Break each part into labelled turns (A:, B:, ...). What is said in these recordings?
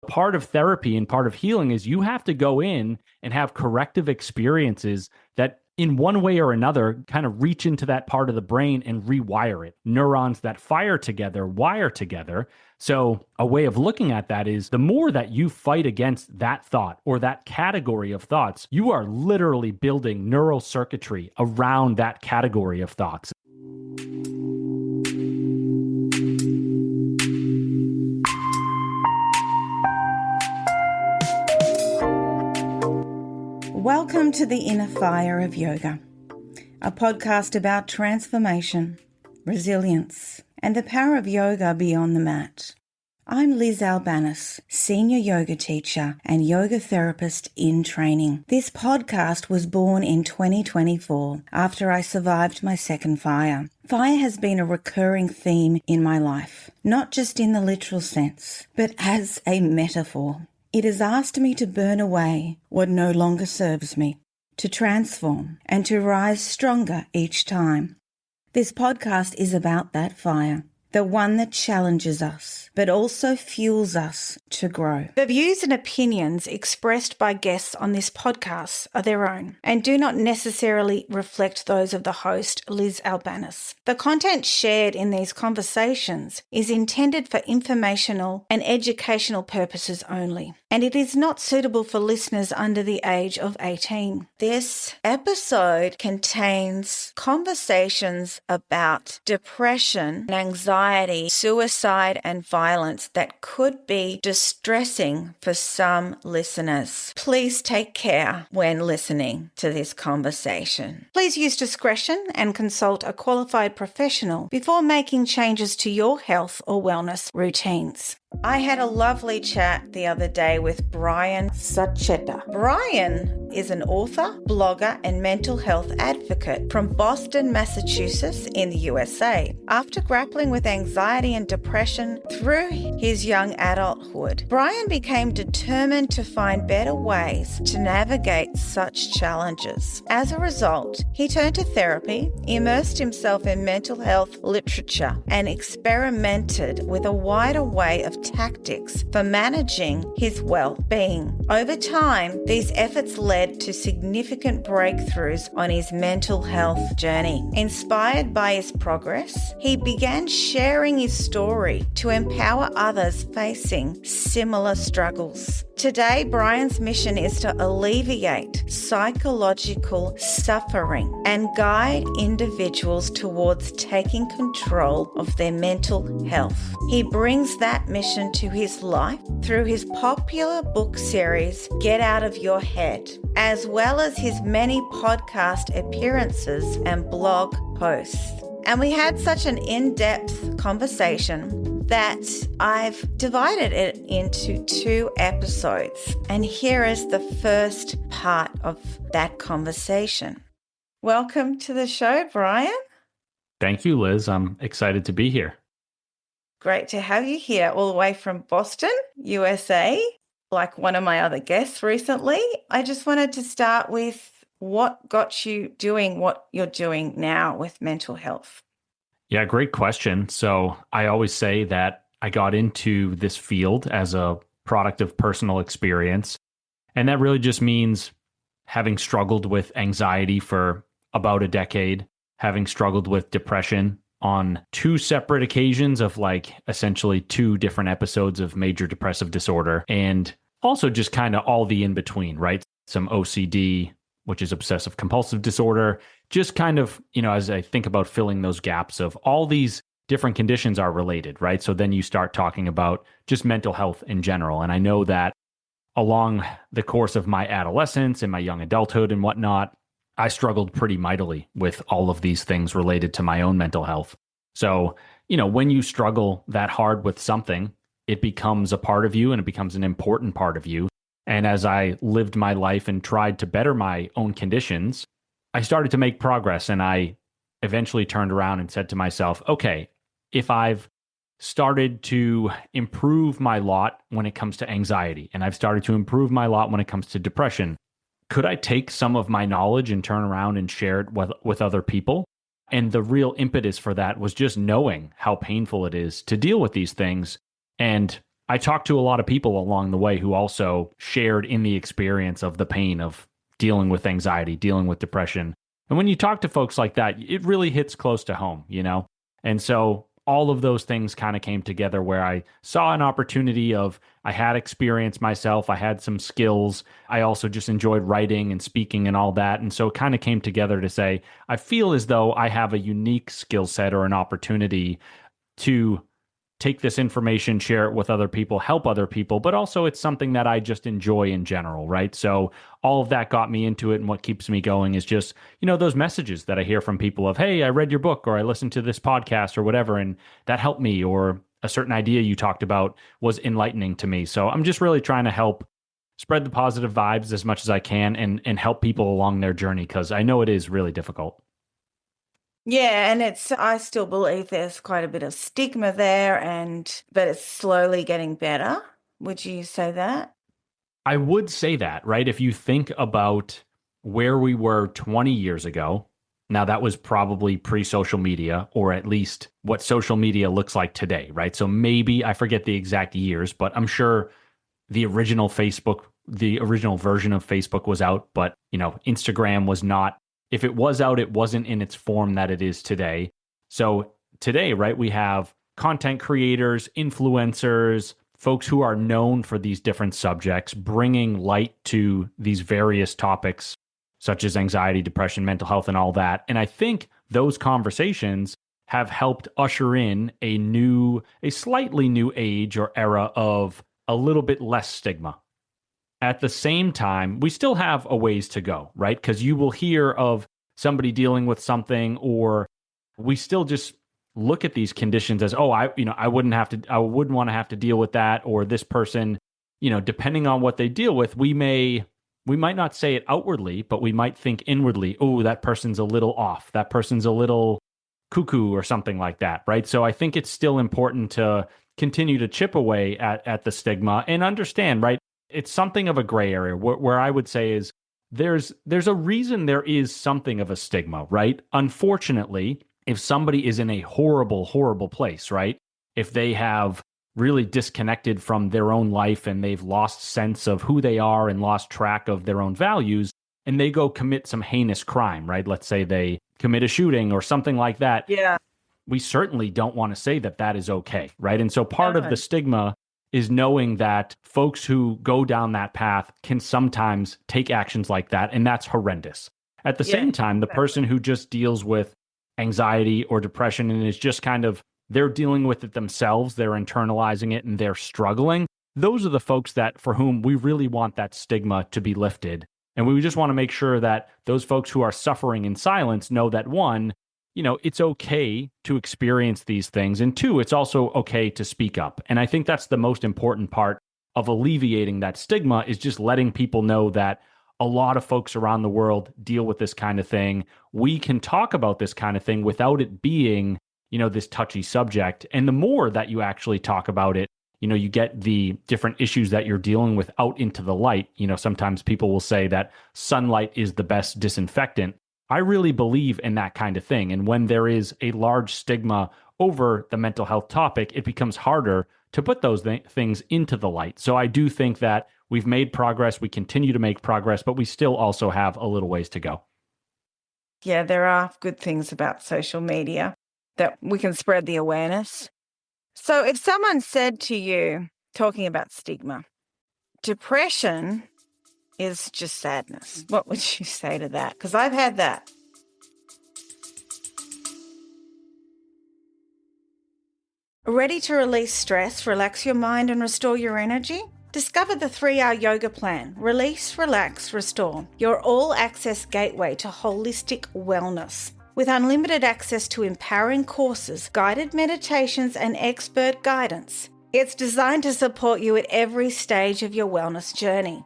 A: Part of therapy and part of healing is you have to go in and have corrective experiences that in one way or another kind of reach into that part of the brain and rewire it. Neurons that fire together, wire together. So a way of looking at that is the more that you fight against that thought or that category of thoughts, you are literally building neural circuitry around that category of thoughts.
B: Welcome to the Inner Fire of Yoga, a podcast about transformation, resilience, and the power of yoga beyond the mat. I'm Liz Albanis, senior yoga teacher and yoga therapist in training. This podcast was born in 2024 after I survived my second fire. Fire has been a recurring theme in my life, not just in the literal sense, but as a metaphor. It has asked me to burn away what no longer serves me, to transform and to rise stronger each time. This podcast is about that fire, the one that challenges us, but also fuels us to grow. The views and opinions expressed by guests on this podcast are their own and do not necessarily reflect those of the host, Liz Albanis. The content shared in these conversations is intended for informational and educational purposes only, and it is not suitable for listeners under the age of 18. This episode contains conversations about depression and anxiety, suicide, and violence that could be distressing for some listeners. Please take care when listening to this conversation. Please use discretion and consult a qualified professional before making changes to your health or wellness routines. I had a lovely chat the other day with Brian Sachetta. Brian is an author, blogger, and mental health advocate from Boston, Massachusetts in the USA. After grappling with anxiety and depression through his young adulthood, Brian became determined to find better ways to navigate such challenges. As a result, he turned to therapy, immersed himself in mental health literature, and experimented with a wide array of tactics for managing his well-being. Over time, these efforts led to significant breakthroughs on his mental health journey. Inspired by his progress, he began sharing his story to empower others facing similar struggles. Today, Brian's mission is to alleviate psychological suffering and guide individuals towards taking control of their mental health. He brings that mission to his life through his popular book series, Get Out of Your Head, as well as his many podcast appearances and blog posts. And we had such an in-depth conversation that I've divided it into 2 episodes. And here is the first part of that conversation. Welcome to the show, Brian.
A: Thank you, Liz. I'm excited to be here.
B: Great to have you here all the way from Boston, USA, like one of my other guests recently. I just wanted to start with what got you doing what you're doing now with mental health.
A: Yeah, great question. So I always say that I got into this field as a product of personal experience. And that really just means having struggled with anxiety for about a decade, having struggled with depression on 2 separate occasions of essentially 2 different episodes of major depressive disorder, and also just kind of all the in between, right? Some OCD, which is obsessive compulsive disorder, just kind of, as I think about filling those gaps of all these different conditions are related, right? So then you start talking about just mental health in general. And I know that along the course of my adolescence and my young adulthood and whatnot, I struggled pretty mightily with all of these things related to my own mental health. So, when you struggle that hard with something, it becomes a part of you and it becomes an important part of you. And as I lived my life and tried to better my own conditions, I started to make progress, and I eventually turned around and said to myself, okay, if I've started to improve my lot when it comes to anxiety, and I've started to improve my lot when it comes to depression, could I take some of my knowledge and turn around and share it with other people? And the real impetus for that was just knowing how painful it is to deal with these things. And I talked to a lot of people along the way who also shared in the experience of the pain of dealing with anxiety, dealing with depression. And when you talk to folks like that, it really hits close to home, you know? And so all of those things kind of came together where I saw an opportunity of I had experience myself, I had some skills. I also just enjoyed writing and speaking and all that. And so it kind of came together to say, I feel as though I have a unique skill set or an opportunity to take this information, share it with other people, help other people, but also it's something that I just enjoy in general, right? So all of that got me into it. And what keeps me going is just, those messages that I hear from people of, hey, I read your book or I listened to this podcast or whatever, and that helped me, or a certain idea you talked about was enlightening to me. So I'm just really trying to help spread the positive vibes as much as I can and help people along their journey, because I know it is really difficult.
B: Yeah, and I still believe there's quite a bit of stigma there, but it's slowly getting better. Would you say that?
A: I would say that, right? If you think about where we were 20 years ago, now that was probably pre-social media, or at least what social media looks like today, right? So maybe I forget the exact years, but I'm sure the original version of Facebook was out, but Instagram was not. If it was out, it wasn't in its form that it is today. So today, right, we have content creators, influencers, folks who are known for these different subjects, bringing light to these various topics, such as anxiety, depression, mental health, and all that. And I think those conversations have helped usher in a slightly new age or era of a little bit less stigma. At the same time, we still have a ways to go, right? Because you will hear of somebody dealing with something, or we still just look at these conditions as, oh, I wouldn't want to have to deal with that, or this person, depending on what they deal with, we might not say it outwardly, but we might think inwardly, oh, that person's a little off, that person's a little cuckoo or something like that, right? So I think it's still important to continue to chip away at the stigma and understand, right? It's something of a gray area where I would say is there's a reason there is something of a stigma, right? Unfortunately, if somebody is in a horrible, horrible place, right? If they have really disconnected from their own life and they've lost sense of who they are and lost track of their own values, and they go commit some heinous crime, right? Let's say they commit a shooting or something like that.
B: Yeah.
A: We certainly don't want to say that that is okay, right? And so part of the stigma is knowing that folks who go down that path can sometimes take actions like that, and that's horrendous. At the same time, the person who just deals with anxiety or depression and is just kind of, they're dealing with it themselves, they're internalizing it, and they're struggling, those are the folks that for whom we really want that stigma to be lifted. And we just want to make sure that those folks who are suffering in silence know that, one, it's okay to experience these things. And two, it's also okay to speak up. And I think that's the most important part of alleviating that stigma, is just letting people know that a lot of folks around the world deal with this kind of thing. We can talk about this kind of thing without it being, this touchy subject. And the more that you actually talk about it, you get the different issues that you're dealing with out into the light. Sometimes people will say that sunlight is the best disinfectant. I really believe in that kind of thing. And when there is a large stigma over the mental health topic, it becomes harder to put those things into the light. So I do think that we've made progress, we continue to make progress, but we still also have a little ways to go.
B: Yeah, there are good things about social media that we can spread the awareness. So if someone said to you, talking about stigma, depression is just sadness, what would you say to that? Because I've had that. Ready to release stress, relax your mind and restore your energy? Discover the 3R yoga plan, Release, Relax, Restore, your all-access gateway to holistic wellness. With unlimited access to empowering courses, guided meditations and expert guidance, it's designed to support you at every stage of your wellness journey.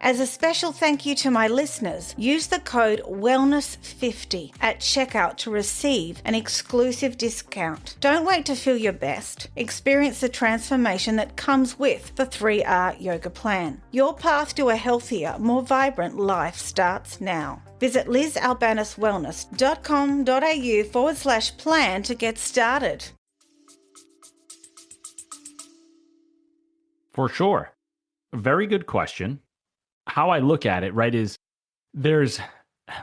B: As a special thank you to my listeners, use the code WELLNESS50 at checkout to receive an exclusive discount. Don't wait to feel your best. Experience the transformation that comes with the 3R yoga plan. Your path to a healthier, more vibrant life starts now. Visit lizalbanuswellness.com.au/plan to get started.
A: For sure. Very good question. How I look at it, right, is there's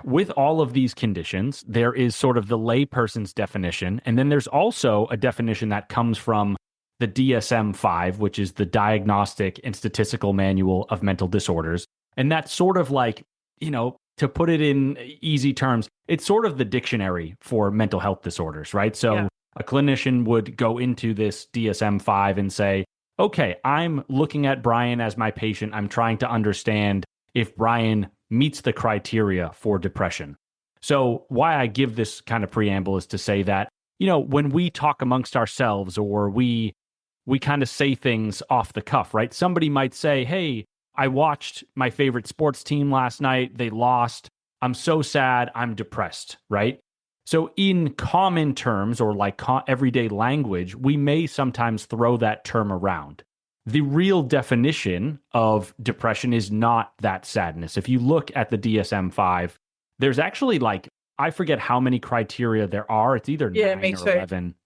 A: with all of these conditions, there is sort of the layperson's definition. And then there's also a definition that comes from the DSM-5, which is the Diagnostic and Statistical Manual of Mental Disorders. And that's sort of like, to put it in easy terms, it's sort of the dictionary for mental health disorders, right? So yeah. A clinician would go into this DSM-5 and say, okay, I'm looking at Brian as my patient. I'm trying to understand if Brian meets the criteria for depression. So why I give this kind of preamble is to say that, when we talk amongst ourselves or we kind of say things off the cuff, right? Somebody might say, hey, I watched my favorite sports team last night. They lost. I'm so sad. I'm depressed, right? So in common terms or like everyday language, we may sometimes throw that term around. The real definition of depression is not that sadness. If you look at the DSM-5, there's actually I forget how many criteria there are. It's either 9 or 11.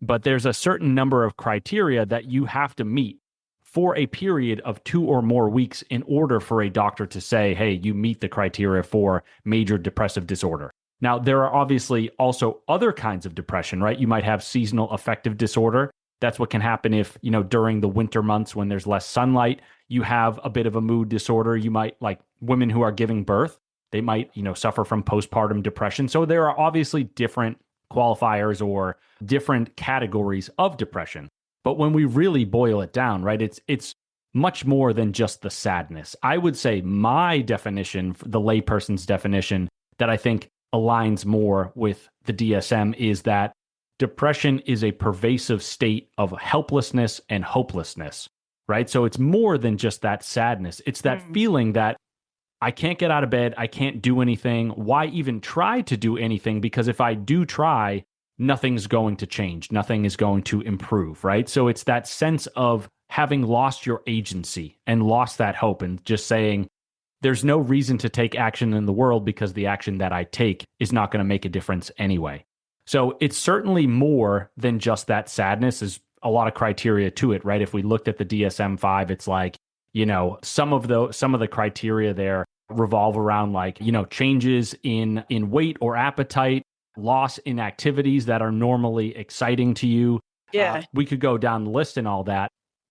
A: But there's a certain number of criteria that you have to meet for a period of 2 or more weeks in order for a doctor to say, hey, you meet the criteria for major depressive disorder. Now, there are obviously also other kinds of depression, right? You might have seasonal affective disorder. That's what can happen if, during the winter months when there's less sunlight, you have a bit of a mood disorder. You might, like women who are giving birth, they might, suffer from postpartum depression. So there are obviously different qualifiers or different categories of depression. But when we really boil it down, right, it's much more than just the sadness. I would say my definition, the layperson's definition, that I think aligns more with the DSM is that depression is a pervasive state of helplessness and hopelessness, right? So it's more than just that sadness. It's that feeling that I can't get out of bed. I can't do anything. Why even try to do anything? Because if I do try, nothing's going to change. Nothing is going to improve, right? So it's that sense of having lost your agency and lost that hope and just saying, there's no reason to take action in the world because the action that I take is not going to make a difference anyway. So it's certainly more than just that sadness. There's a lot of criteria to it, right? If we looked at the DSM-5, it's like, some of the criteria there revolve around changes in weight or appetite, loss in activities that are normally exciting to you.
B: Yeah.
A: We could go down the list and all that.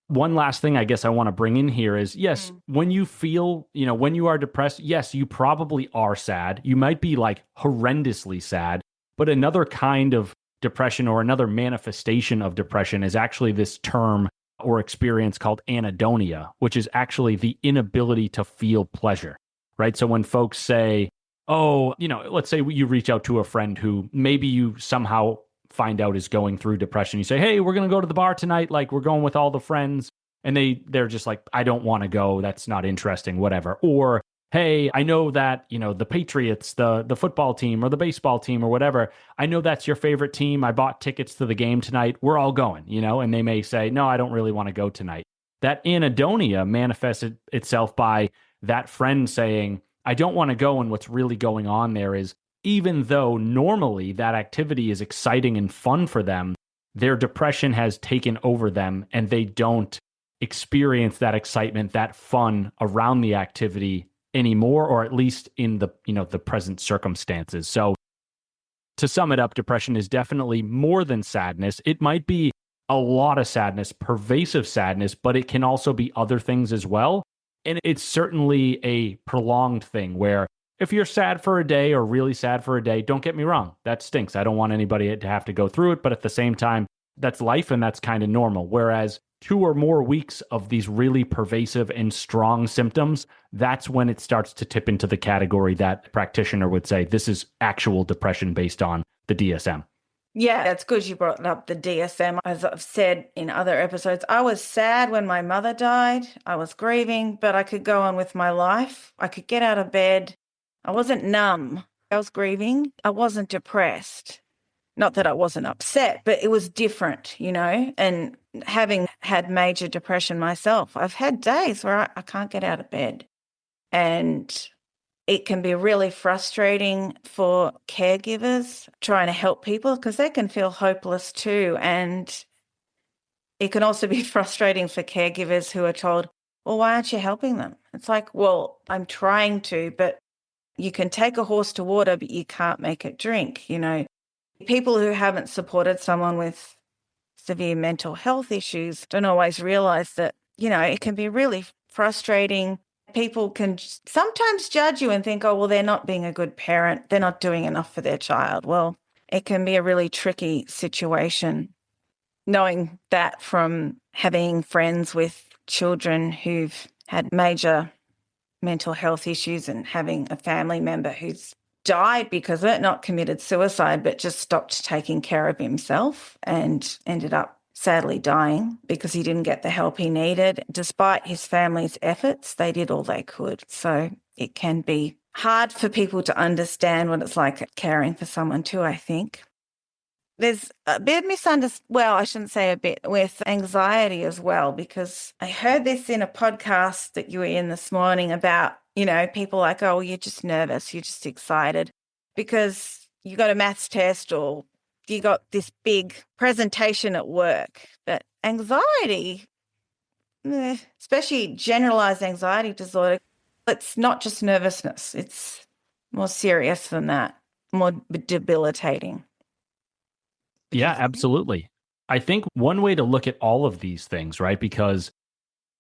A: One last thing I guess I want to bring in here is, yes, when you feel, when you are depressed, yes, you probably are sad. You might be horrendously sad, but another kind of depression or another manifestation of depression is actually this term or experience called anhedonia, which is actually the inability to feel pleasure, right? So when folks say, oh, let's say you reach out to a friend who maybe you somehow find out is going through depression. You say, hey, we're going to go to the bar tonight. We're going with all the friends. And they're just like, I don't want to go. That's not interesting, whatever. Or, hey, I know that, the Patriots, the football team or the baseball team or whatever, I know that's your favorite team. I bought tickets to the game tonight. We're all going, and they may say, no, I don't really want to go tonight. That anhedonia manifested itself by that friend saying, I don't want to go. And what's really going on there is, even though normally that activity is exciting and fun for them, their depression has taken over them and they don't experience that excitement, that fun around the activity anymore, or at least in the present circumstances. So to sum it up, depression is definitely more than sadness. It might be a lot of sadness, pervasive sadness, but it can also be other things as well. And it's certainly a prolonged thing where if you're sad for a day or really sad for a day, don't get me wrong, that stinks. I don't want anybody to have to go through it. But at the same time, that's life and that's kind of normal. Whereas 2 or more weeks of these really pervasive and strong symptoms, that's when it starts to tip into the category that a practitioner would say, this is actual depression based on the DSM.
B: Yeah, that's good you brought up the DSM. As I've said in other episodes, I was sad when my mother died. I was grieving, but I could go on with my life. I could get out of bed. I wasn't numb. I was grieving. I wasn't depressed. Not that I wasn't upset, but it was different, and having had major depression myself, I've had days where I can't get out of bed. And it can be really frustrating for caregivers trying to help people because they can feel hopeless too. And it can also be frustrating for caregivers who are told, well, why aren't you helping them? It's like, well, I'm trying to, but you can take a horse to water, but you can't make it drink. You know, people who haven't supported someone with severe mental health issues don't always realize that, you know, it can be really frustrating. People can sometimes judge you and think, oh, well, they're not being a good parent. They're not doing enough for their child. Well, it can be a really tricky situation. Knowing that from having friends with children who've had major mental health issues and having a family member who's died because of it, not committed suicide, but just stopped taking care of himself and ended up sadly dying because he didn't get the help he needed. Despite his family's efforts, they did all they could. So it can be hard for people to understand what it's like caring for someone too, I think. There's a bit of misunderstanding, well, I shouldn't say a bit, with anxiety as well, because I heard this in a podcast that you were in this morning about, you know, people like, oh, you're just nervous, you're just excited because you got a maths test or you got this big presentation at work. But anxiety, especially generalized anxiety disorder, it's not just nervousness. It's more serious than that, more debilitating.
A: Yeah, absolutely. I think one way to look at all of these things, right? Because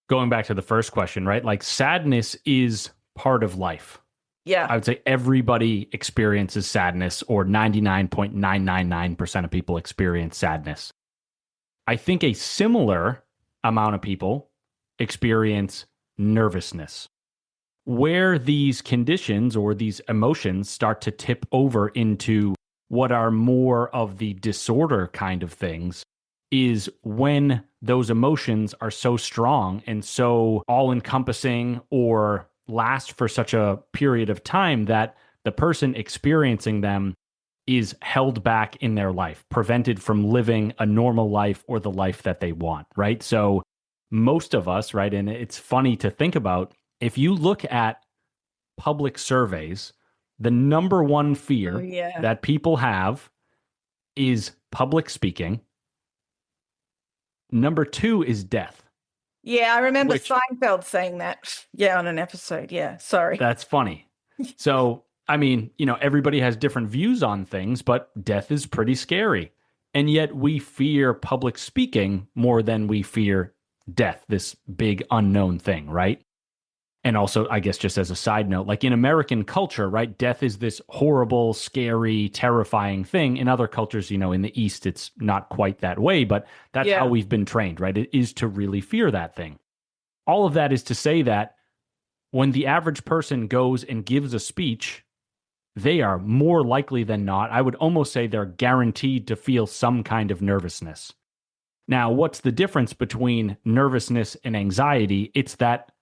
A: going back to the first question, right? Like sadness is part of life.
B: Yeah.
A: I would say everybody experiences sadness, or 99.999% of people experience sadness. I think a similar amount of people experience nervousness. Where these conditions or these emotions start to tip over into what are more of the disorder kind of things is when those emotions are so strong and so all-encompassing or last for such a period of time that the person experiencing them is held back in their life, prevented from living a normal life or the life that they want, right? So most of us, right, and it's funny to think about, if you look at public surveys, the number one fear that people have is public speaking. Number two is death.
B: Yeah, I remember Seinfeld saying that. Yeah, on an episode. Yeah, sorry.
A: That's funny. So, I mean, you know, everybody has different views on things, but death is pretty scary. And yet we fear public speaking more than we fear death, this big unknown thing, right? And also, I guess just as a side note, like in American culture, right, death is this horrible, scary, terrifying thing. In other cultures, you know, in the East, it's not quite that way, but that's how we've been trained, right? It is to really fear that thing. All of that is to say that when the average person goes and gives a speech, they are more likely than not, I would almost say they're guaranteed to feel some kind of nervousness. Now, what's the difference between nervousness and anxiety? It's that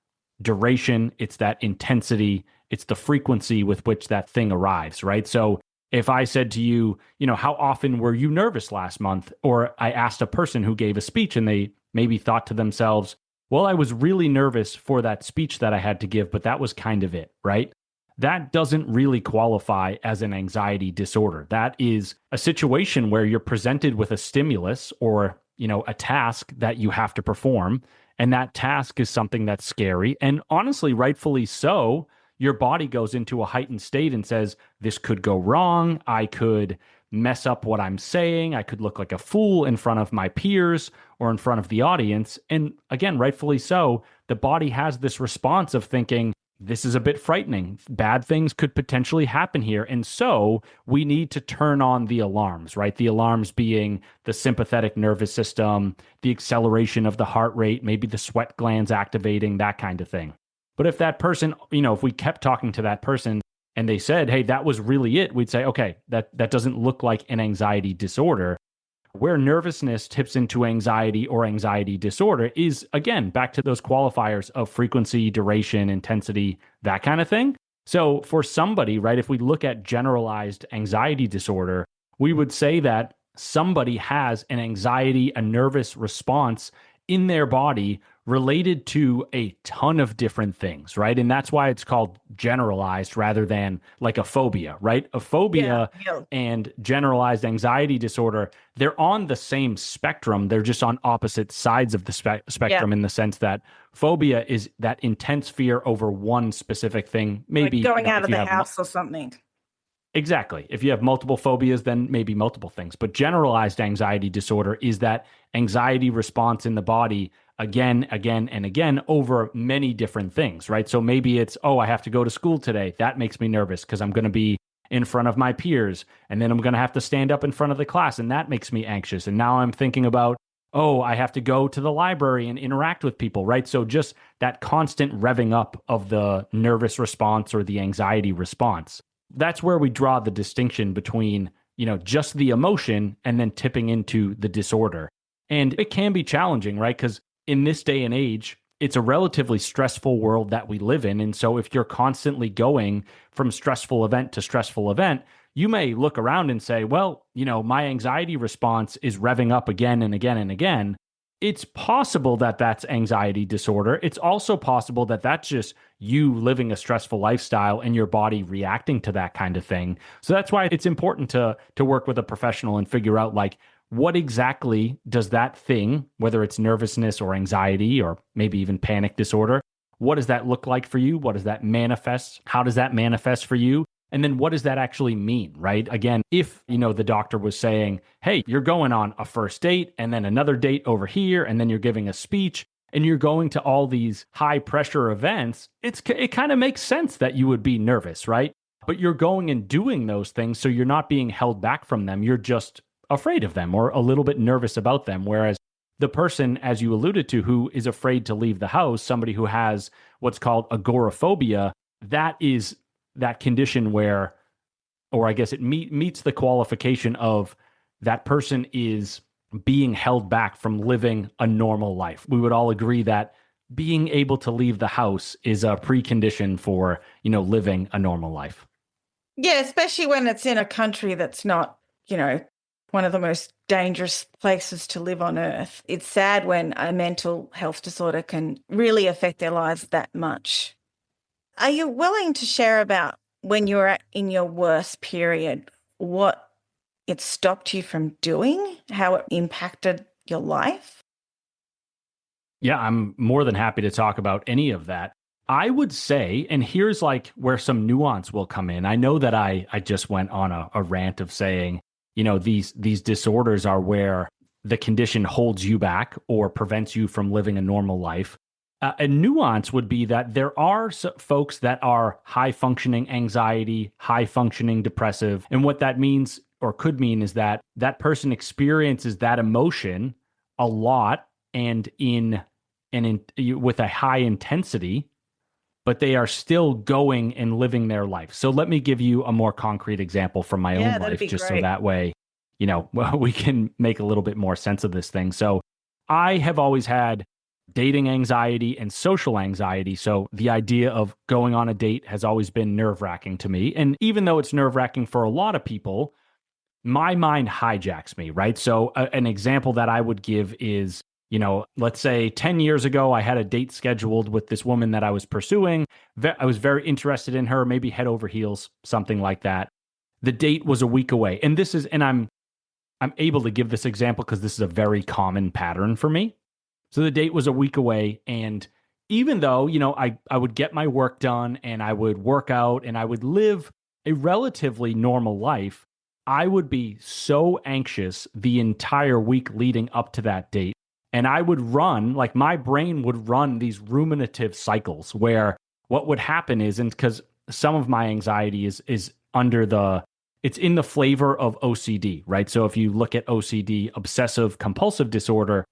A: duration, it's that intensity, it's the frequency with which that thing arrives, right? So if I said to you, you know, how often were you nervous last month? Or I asked a person who gave a speech and they maybe thought to themselves, well, I was really nervous for that speech that I had to give, but that was kind of it, right? That doesn't really qualify as an anxiety disorder. That is a situation where you're presented with a stimulus or, you know, a task that you have to perform. And that task is something that's scary. And honestly, rightfully so, your body goes into a heightened state and says, this could go wrong. I could mess up what I'm saying. I could look like a fool in front of my peers or in front of the audience. And again, rightfully so, the body has this response of thinking, this is a bit frightening. Bad things could potentially happen here. And so we need to turn on the alarms, right? The alarms being the sympathetic nervous system, the acceleration of the heart rate, maybe the sweat glands activating, that kind of thing. But if that person, you know, if we kept talking to that person and they said, hey, that was really it, we'd say, okay, that doesn't look like an anxiety disorder. Where nervousness tips into anxiety or anxiety disorder is, again, back to those qualifiers of frequency, duration, intensity, that kind of thing. So for somebody, right, if we look at generalized anxiety disorder, we would say that somebody has an anxiety, a nervous response in their body related to a ton of different things, right? And that's why it's called generalized rather than like a phobia, right? A
B: Yeah.
A: phobia
B: Yeah.
A: and generalized anxiety disorder, they're on the same spectrum. They're just on opposite sides of the
B: Yeah.
A: spectrum in the sense that phobia is that intense fear over one specific thing.
B: Like
A: Maybe,
B: going out
A: if
B: of
A: you
B: the
A: have
B: house or something.
A: exactly. If you have multiple phobias, then maybe multiple things. But generalized anxiety disorder is that anxiety response in the body again, again, and again over many different things, right? So maybe it's, oh, I have to go to school today. That makes me nervous because I'm going to be in front of my peers. And then I'm going to have to stand up in front of the class. And that makes me anxious. And now I'm thinking about, oh, I have to go to the library and interact with people, right? So just that constant revving up of the nervous response or the anxiety response. That's where we draw the distinction between, just the emotion and then tipping into the disorder. And it can be challenging, right? Because in this day and age, it's a relatively stressful world that we live in. And so if you're constantly going from stressful event to stressful event, you may look around and say, well, my anxiety response is revving up again and again and again. It's possible that that's anxiety disorder. It's also possible that that's just you living a stressful lifestyle and your body reacting to that kind of thing. So that's why it's important to work with a professional and figure out like what exactly does that thing, whether it's nervousness or anxiety or maybe even panic disorder, what does that look like for you? What does that manifest? How does that manifest for you? And then what does that actually mean, right? Again, if, the doctor was saying, hey, you're going on a first date and then another date over here, and then you're giving a speech and you're going to all these high pressure events, it kind of makes sense that you would be nervous, right? But you're going and doing those things, so you're not being held back from them. You're just afraid of them or a little bit nervous about them. Whereas the person, as you alluded to, who is afraid to leave the house, somebody who has what's called agoraphobia, that is that condition where, or I guess it meets the qualification of that person is being held back from living a normal life. We would all agree that being able to leave the house is a precondition for, living a normal life.
B: Yeah, especially when it's in a country that's not, one of the most dangerous places to live on earth. It's sad when a mental health disorder can really affect their lives that much. Are you willing to share about when you were in your worst period, what it stopped you from doing, how it impacted your life?
A: Yeah, I'm more than happy to talk about any of that. I would say, and here's like where some nuance will come in. I know that I just went on a rant of saying, these disorders are where the condition holds you back or prevents you from living a normal life. A nuance would be that there are folks that are high functioning anxiety, high functioning depressive. And what that means or could mean is that that person experiences that emotion a lot and with a high intensity, but they are still going and living their life. So let me give you a more concrete example from my own life, just so that way, we can make a little bit more sense of this thing. So I have always had dating anxiety and social anxiety. So the idea of going on a date has always been nerve wracking to me. And even though it's nerve wracking for a lot of people, my mind hijacks me, right? So an example that I would give is, let's say 10 years ago, I had a date scheduled with this woman that I was pursuing. I was very interested in her, maybe head over heels, something like that. The date was a week away. And I'm able to give this example because this is a very common pattern for me. So the date was a week away. And even though, I would get my work done and I would work out and I would live a relatively normal life, I would be so anxious the entire week leading up to that date. And I would like my brain would run these ruminative cycles where what would happen is, and because some of my anxiety is it's in the flavor of OCD, right? So if you look at OCD, obsessive compulsive disorder,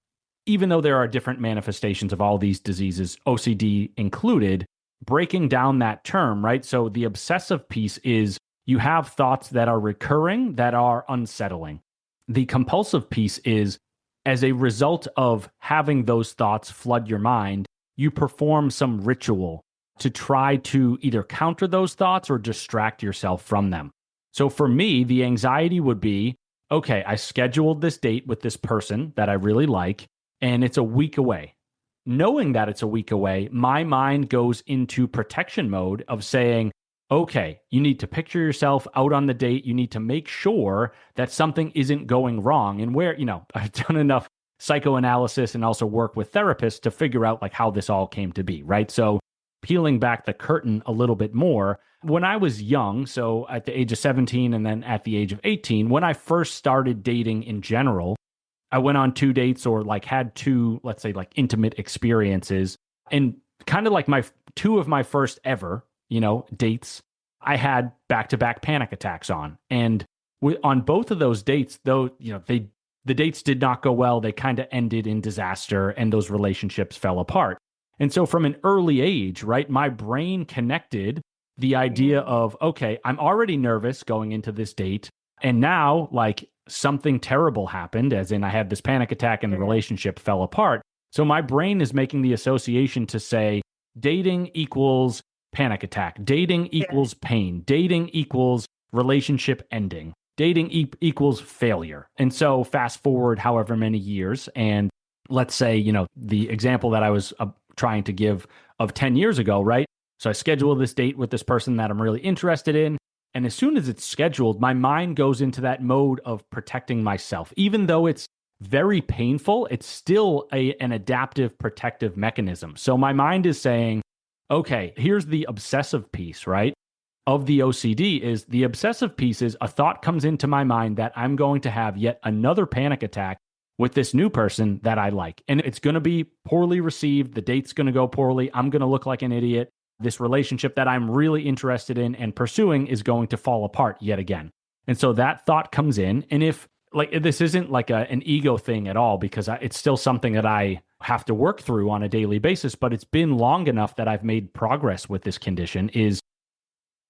A: even though there are different manifestations of all these diseases, OCD included, breaking down that term, right? So the obsessive piece is you have thoughts that are recurring, that are unsettling. The compulsive piece is as a result of having those thoughts flood your mind, you perform some ritual to try to either counter those thoughts or distract yourself from them. So for me, the anxiety would be, okay, I scheduled this date with this person that I really like, and it's a week away. knowing that it's a week away, my mind goes into protection mode of saying, okay, you need to picture yourself out on the date. You need to make sure that something isn't going wrong. And where, I've done enough psychoanalysis and also work with therapists to figure out like how this all came to be, right? So peeling back the curtain a little bit more, when I was young, so at the age of 17 and then at the age of 18, when I first started dating in general, I went on 2 dates or like had two, let's say like intimate experiences. And kind of like my two of my first ever, dates, I had back-to-back panic attacks on. And on both of those dates, though, the dates did not go well. They kind of ended in disaster and those relationships fell apart. And so from an early age, right, my brain connected the idea of, okay, I'm already nervous going into this date. And now like something terrible happened, as in I had this panic attack and the relationship fell apart. So my brain is making the association to say dating equals panic attack, dating equals pain, dating equals relationship ending, dating equals failure. And so fast forward however many years, and let's say, the example that I was trying to give of 10 years ago, right? So I schedule this date with this person that I'm really interested in. And as soon as it's scheduled, my mind goes into that mode of protecting myself. Even though it's very painful, it's still an adaptive protective mechanism. So my mind is saying, okay, here's the obsessive piece, right? Of the OCD is the obsessive piece is a thought comes into my mind that I'm going to have yet another panic attack with this new person that I like. And it's going to be poorly received. The date's going to go poorly. I'm going to look like an idiot. This relationship that I'm really interested in and pursuing is going to fall apart yet again. And so that thought comes in. And if like, this isn't like an ego thing at all, because it's still something that I have to work through on a daily basis, but it's been long enough that I've made progress with this condition is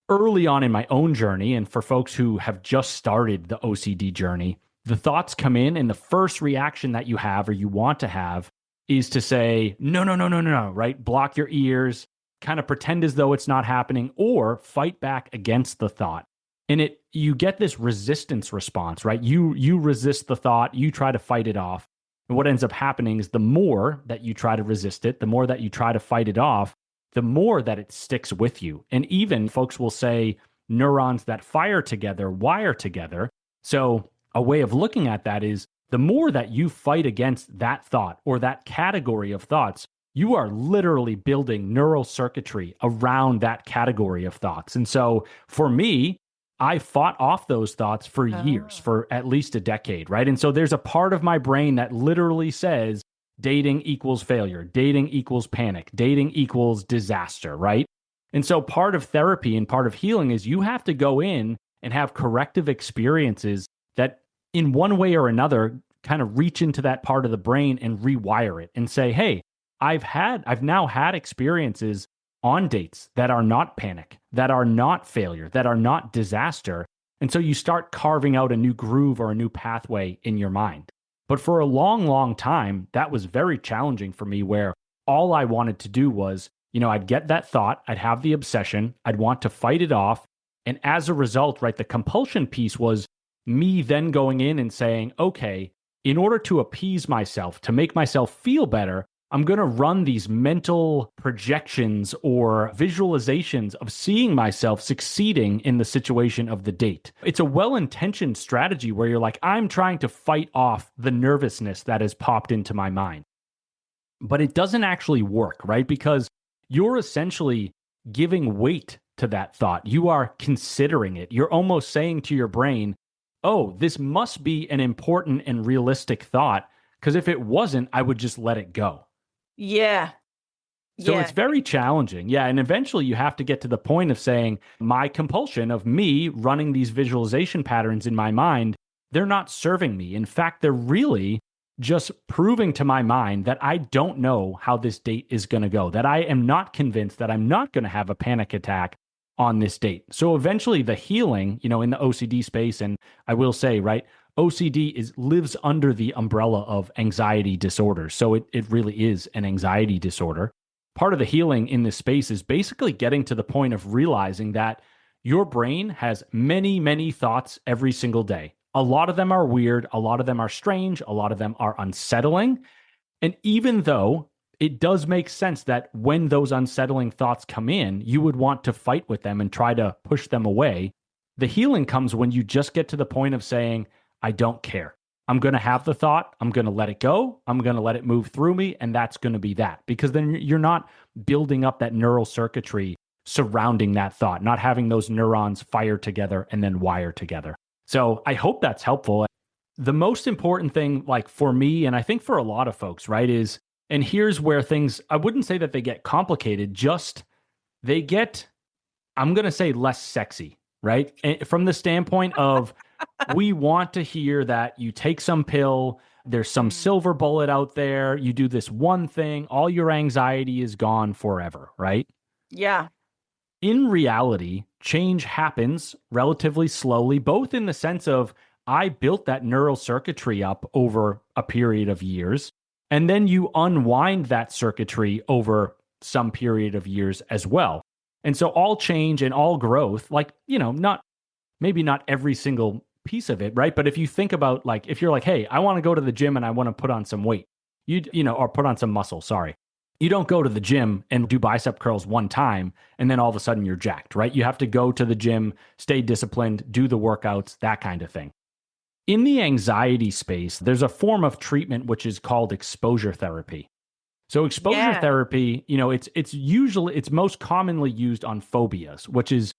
A: early on in my own journey. And for folks who have just started the OCD journey, the thoughts come in and the first reaction that you have or you want to have is to say, no, no, no, no, no, no, right? Block your ears, kind of pretend as though it's not happening, or fight back against the thought. And you get this resistance response, right? You resist the thought, you try to fight it off. And what ends up happening is the more that you try to resist it, the more that you try to fight it off, the more that it sticks with you. And even folks will say neurons that fire together wire together. So a way of looking at that is the more that you fight against that thought or that category of thoughts, you are literally building neural circuitry around that category of thoughts. And so for me, I fought off those thoughts for years, for at least a decade, right? And so there's a part of my brain that literally says dating equals failure, dating equals panic, dating equals disaster, right? And so part of therapy and part of healing is you have to go in and have corrective experiences that in one way or another kind of reach into that part of the brain and rewire it and say, hey, I've now had experiences on dates that are not panic, that are not failure, that are not disaster. And so you start carving out a new groove or a new pathway in your mind. But for a long, long time, that was very challenging for me, where all I wanted to do was, I'd get that thought, I'd have the obsession, I'd want to fight it off. And as a result, right, the compulsion piece was me then going in and saying, okay, in order to appease myself, to make myself feel better, I'm going to run these mental projections or visualizations of seeing myself succeeding in the situation of the date. It's a well-intentioned strategy where you're like, I'm trying to fight off the nervousness that has popped into my mind. But it doesn't actually work, right? Because you're essentially giving weight to that thought. You are considering it. You're almost saying to your brain, oh, this must be an important and realistic thought, because if it wasn't, I would just let it go.
B: Yeah.
A: So it's very challenging. Yeah. And eventually you have to get to the point of saying, my compulsion of me running these visualization patterns in my mind, they're not serving me. In fact, they're really just proving to my mind that I don't know how this date is going to go, that I am not convinced that I'm not going to have a panic attack on this date. So eventually the healing, in the OCD space, and I will say, right, OCD lives under the umbrella of anxiety disorder. So it really is an anxiety disorder. Part of the healing in this space is basically getting to the point of realizing that your brain has many, many thoughts every single day. A lot of them are weird. A lot of them are strange. A lot of them are unsettling. And even though it does make sense that when those unsettling thoughts come in, you would want to fight with them and try to push them away. The healing comes when you just get to the point of saying, I don't care. I'm going to have the thought. I'm going to let it go. I'm going to let it move through me. And that's going to be that, because then you're not building up that neural circuitry surrounding that thought, not having those neurons fire together and then wire together. So I hope that's helpful. The most important thing, like for me, and I think for a lot of folks, right, is, and here's where things, I wouldn't say that they get complicated, just they get, I'm going to say, less sexy, right? And from the standpoint of, we want to hear that you take some pill, there's some silver bullet out there, you do this one thing, all your anxiety is gone forever, right?
C: Yeah.
A: In reality, change happens relatively slowly, both in the sense of, I built that neural circuitry up over a period of years, and then you unwind that circuitry over some period of years as well. And so all change and all growth, like, maybe not every single piece of it, right? But if you think about, like, if you're like, hey, I want to go to the gym and I want to put on some weight, or put on some muscle, sorry. You don't go to the gym and do bicep curls one time and then all of a sudden you're jacked, right? You have to go to the gym, stay disciplined, do the workouts, that kind of thing. In the anxiety space, there's a form of treatment which is called exposure therapy. So exposure therapy, it's most commonly used on phobias, which is,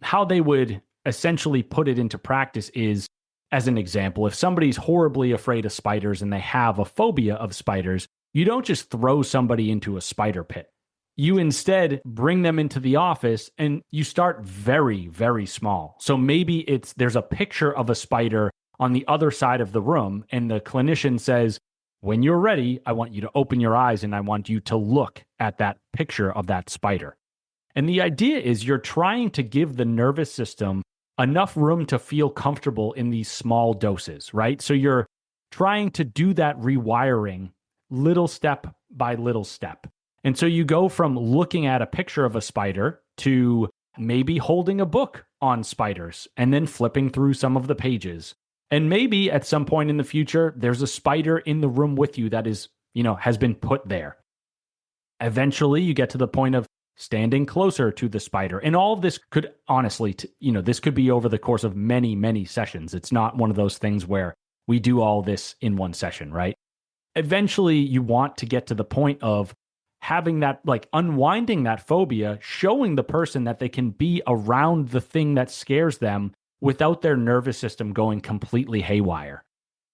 A: how they would essentially put it into practice is, as an example, if somebody's horribly afraid of spiders and they have a phobia of spiders, you don't just throw somebody into a spider pit. You instead bring them into the office and you start very, very small. So maybe there's a picture of a spider on the other side of the room, and the clinician says, when you're ready, I want you to open your eyes and I want you to look at that picture of that spider. And the idea is you're trying to give the nervous system enough room to feel comfortable in these small doses, right? So you're trying to do that rewiring little step by little step. And so you go from looking at a picture of a spider to maybe holding a book on spiders and then flipping through some of the pages. And maybe at some point in the future, there's a spider in the room with you that is, has been put there. Eventually, you get to the point of standing closer to the spider. And all of this could honestly, this could be over the course of many, many sessions. It's not one of those things where we do all this in one session, right? Eventually, you want to get to the point of having that, like, unwinding that phobia, showing the person that they can be around the thing that scares them without their nervous system going completely haywire.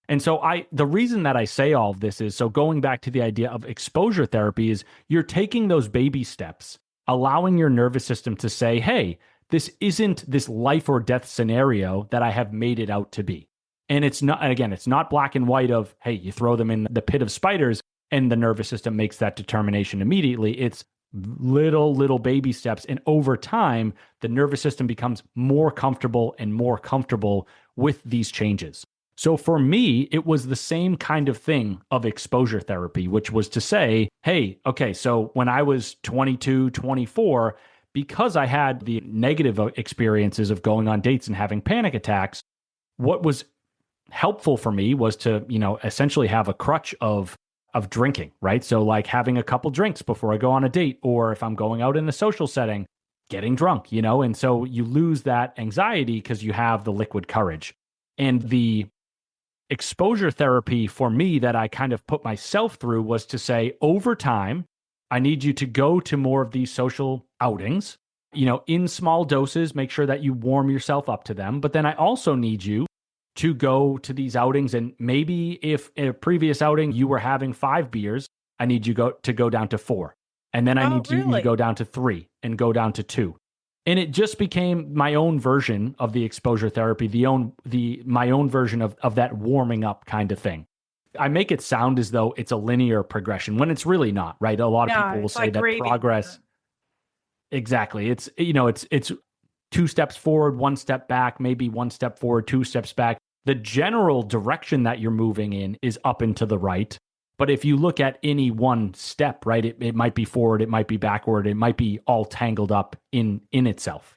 A: And so the reason that I say all of this is, so going back to the idea of exposure therapy, is you're taking those baby steps, allowing your nervous system to say, hey, this isn't this life or death scenario that I have made it out to be. And it's not black and white of, hey, you throw them in the pit of spiders and the nervous system makes that determination immediately. It's little baby steps. And over time, the nervous system becomes more comfortable and more comfortable with these changes. So for me, it was the same kind of thing of exposure therapy, which was to say, hey, okay, so when I was 22, 24, because I had the negative experiences of going on dates and having panic attacks, what was helpful for me was to, essentially have a crutch of drinking, right? So like having a couple drinks before I go on a date, or if I'm going out in a social setting, getting drunk, and so you lose that anxiety because you have the liquid courage. And the exposure therapy for me that I kind of put myself through was to say, over time, I need you to go to more of these social outings, in small doses, make sure that you warm yourself up to them. But then I also need you to go to these outings, and maybe if in a previous outing you were having 5 beers, I need you to go down to 4. And then I need you to go down to 3 and go down to 2. And it just became my own version of the exposure therapy, my own version of that warming up kind of thing. I make it sound as though it's a linear progression when it's really not, right? A lot of people will say like that progress. Exactly. It's 2 steps forward, 1 step back, maybe 1 step forward, 2 steps back. The general direction that you're moving in is up and to the right. But if you look at any one step, right, it might be forward, it might be backward, it might be all tangled up in itself,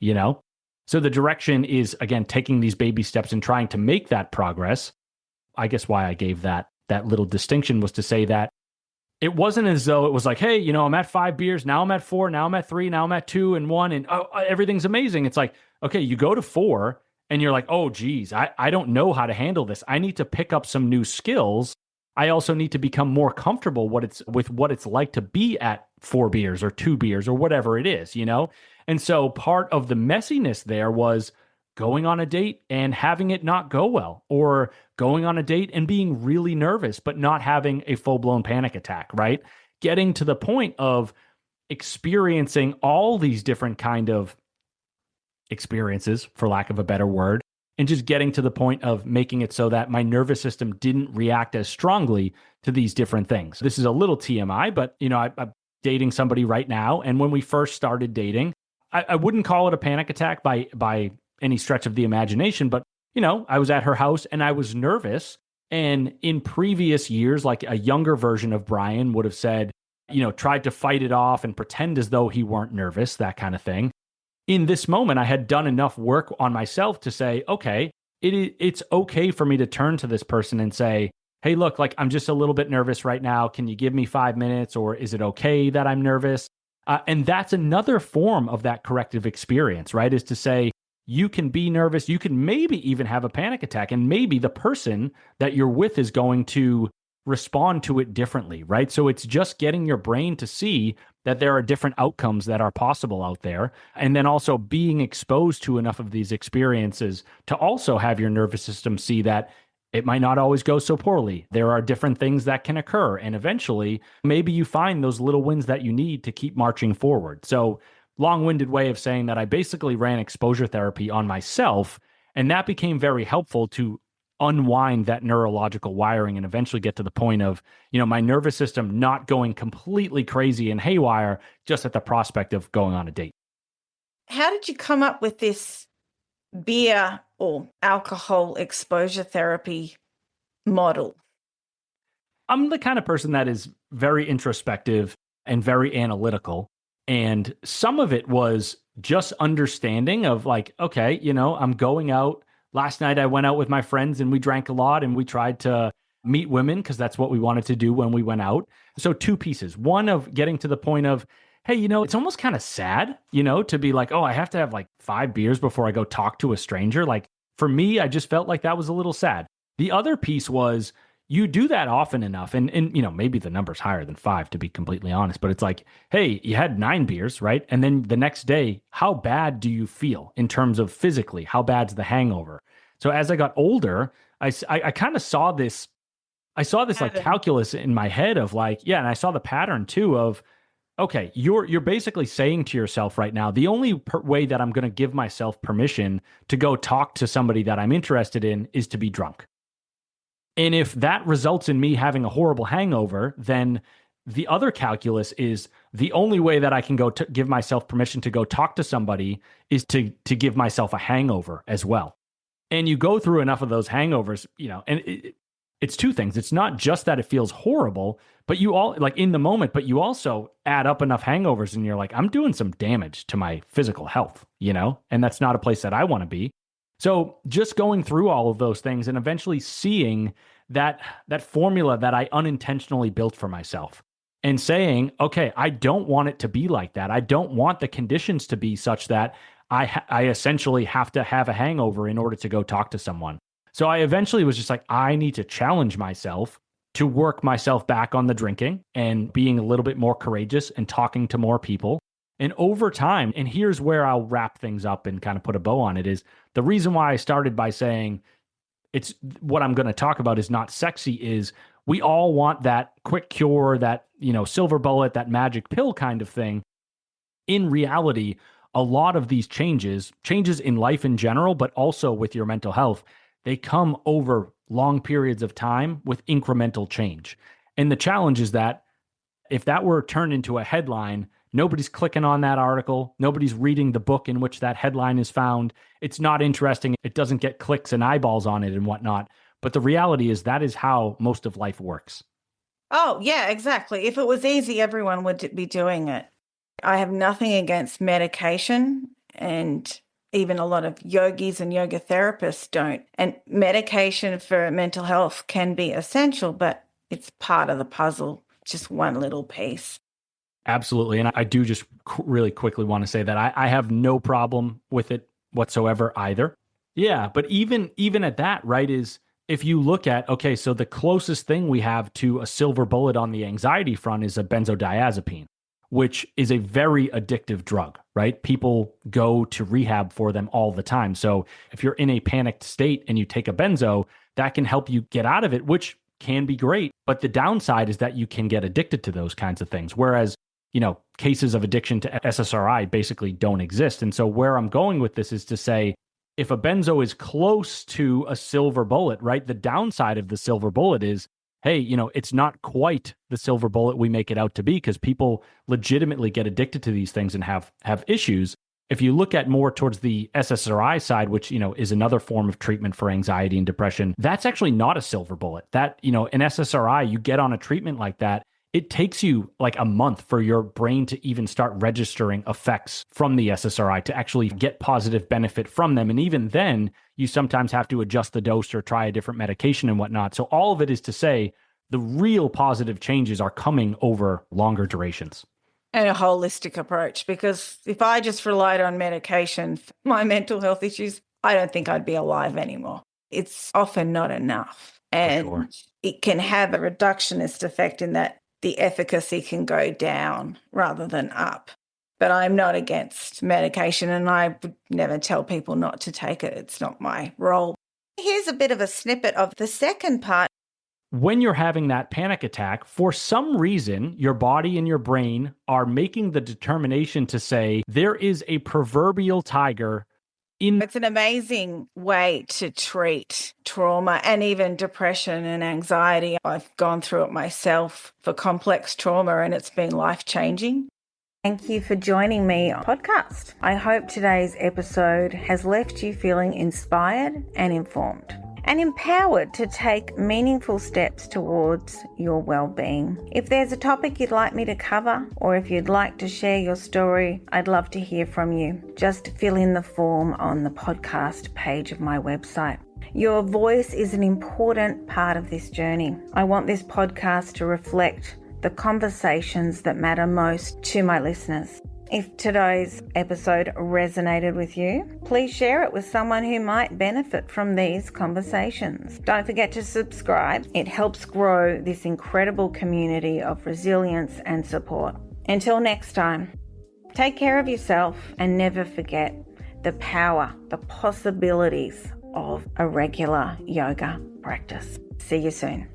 A: So the direction is, again, taking these baby steps and trying to make that progress. I guess why I gave that little distinction was to say that it wasn't as though it was like, hey, I'm at 5 beers, now I'm at four, now I'm at three, now I'm at two and one, and everything's amazing. It's like, okay, you go to four and you're like, oh, geez, I don't know how to handle this. I need to pick up some new skills. I also need to become more comfortable with what it's like to be at 4 beers or 2 beers or whatever it is. And so part of the messiness there was going on a date and having it not go well, or going on a date and being really nervous, but not having a full blown panic attack, right? Getting to the point of experiencing all these different kind of experiences, for lack of a better word, and just getting to the point of making it so that my nervous system didn't react as strongly to these different things. This is a little TMI, but I'm dating somebody right now, and when we first started dating, I wouldn't call it a panic attack by any stretch of the imagination, but I was at her house and I was nervous. And in previous years, like a younger version of Brian would have said, tried to fight it off and pretend as though he weren't nervous, that kind of thing. In this moment, I had done enough work on myself to say, okay, it's okay for me to turn to this person and say, hey, look, like I'm just a little bit nervous right now. Can you give me 5 minutes, or is it okay that I'm nervous? And that's another form of that corrective experience, right? Is to say, you can be nervous. You can maybe even have a panic attack, and maybe the person that you're with is going to respond to it differently, right? So it's just getting your brain to see that there are different outcomes that are possible out there. And then also being exposed to enough of these experiences to also have your nervous system see that it might not always go so poorly. There are different things that can occur. And eventually, maybe you find those little wins that you need to keep marching forward. So, long-winded way of saying that I basically ran exposure therapy on myself, and that became very helpful to unwind that neurological wiring and eventually get to the point of, my nervous system not going completely crazy and haywire just at the prospect of going on a date.
B: How did you come up with this beer or alcohol exposure therapy model?
A: I'm the kind of person that is very introspective and very analytical. And some of it was just understanding of like, okay, I'm going out. Last night I went out with my friends and we drank a lot and we tried to meet women because that's what we wanted to do when we went out. So two pieces. One of getting to the point of, hey, it's almost kind of sad, to be like, oh, I have to have like 5 beers before I go talk to a stranger. Like for me, I just felt like that was a little sad. The other piece was, you do that often enough, and maybe the number's higher than 5, to be completely honest, but it's like, hey, you had 9 beers, right? And then the next day, how bad do you feel in terms of physically? How bad's the hangover? So as I got older, I kind of saw this, like calculus in my head of like, yeah, and I saw the pattern too of, okay, you're basically saying to yourself right now, the only way that I'm going to give myself permission to go talk to somebody that I'm interested in is to be drunk. And if that results in me having a horrible hangover, then the other calculus is the only way that I can go to give myself permission to go talk to somebody is to give myself a hangover as well. And you go through enough of those hangovers, and it's two things. It's not just that it feels horrible, but you all like in the moment, but you also add up enough hangovers and you're like, I'm doing some damage to my physical health, and that's not a place that I want to be. So just going through all of those things and eventually seeing that formula that I unintentionally built for myself and saying, okay, I don't want it to be like that. I don't want the conditions to be such that I essentially have to have a hangover in order to go talk to someone. So I eventually was just like, I need to challenge myself to work myself back on the drinking and being a little bit more courageous and talking to more people. And over time, and here's where I'll wrap things up and kind of put a bow on it, is the reason why I started by saying it's what I'm going to talk about is not sexy is we all want that quick cure, that, silver bullet, that magic pill kind of thing. In reality, a lot of these changes in life in general, but also with your mental health, they come over long periods of time with incremental change. And the challenge is that if that were turned into a headline, nobody's clicking on that article. Nobody's reading the book in which that headline is found. It's not interesting. It doesn't get clicks and eyeballs on it and whatnot. But the reality is that is how most of life works.
B: Oh, yeah, exactly. If it was easy, everyone would be doing it. I have nothing against medication, and even a lot of yogis and yoga therapists don't. And medication for mental health can be essential, but it's part of the puzzle. just one little piece.
A: Absolutely. And I do just really quickly want to say that I have no problem with it whatsoever either. Yeah. But even at that, right, is if you look at, okay, so the closest thing we have to a silver bullet on the anxiety front is a benzodiazepine, which is a very addictive drug, right? People go to rehab for them all the time. So if you're in a panicked state and you take a benzo, that can help you get out of it, which can be great. But the downside is that you can get addicted to those kinds of things. Whereas, cases of addiction to SSRI basically don't exist. And so where I'm going with this is to say, if a benzo is close to a silver bullet, right? The downside of the silver bullet is, hey, it's not quite the silver bullet we make it out to be, because people legitimately get addicted to these things and have issues. If you look at more towards the SSRI side, which, is another form of treatment for anxiety and depression, that's actually not a silver bullet. That, an SSRI, you get on a treatment like that, it takes you like a month for your brain to even start registering effects from the SSRI to actually get positive benefit from them. And even then, you sometimes have to adjust the dose or try a different medication and whatnot. So all of it is to say the real positive changes are coming over longer durations.
B: And a holistic approach, because if I just relied on medication for my mental health issues, I don't think I'd be alive anymore. It's often not enough. And it can have a reductionist effect in that the efficacy can go down rather than up. But I'm not against medication, and I would never tell people not to take it. It's not my role. Here's a bit of a snippet of the second part.
A: When you're having that panic attack, for some reason, your body and your brain are making the determination to say, there is a proverbial tiger in.
B: It's an amazing way to treat trauma and even depression and anxiety. I've gone through it myself for complex trauma, and it's been life-changing. Thank you for joining me on the podcast. I hope today's episode has left you feeling inspired and informed, and empowered to take meaningful steps towards your well-being. If there's a topic you'd like me to cover, or if you'd like to share your story, I'd love to hear from you. Just fill in the form on the podcast page of my website. Your voice is an important part of this journey. I want this podcast to reflect the conversations that matter most to my listeners. If today's episode resonated with you, please share it with someone who might benefit from these conversations. Don't forget to subscribe. It helps grow this incredible community of resilience and support. Until next time, take care of yourself and never forget the power, the possibilities of a regular yoga practice. See you soon.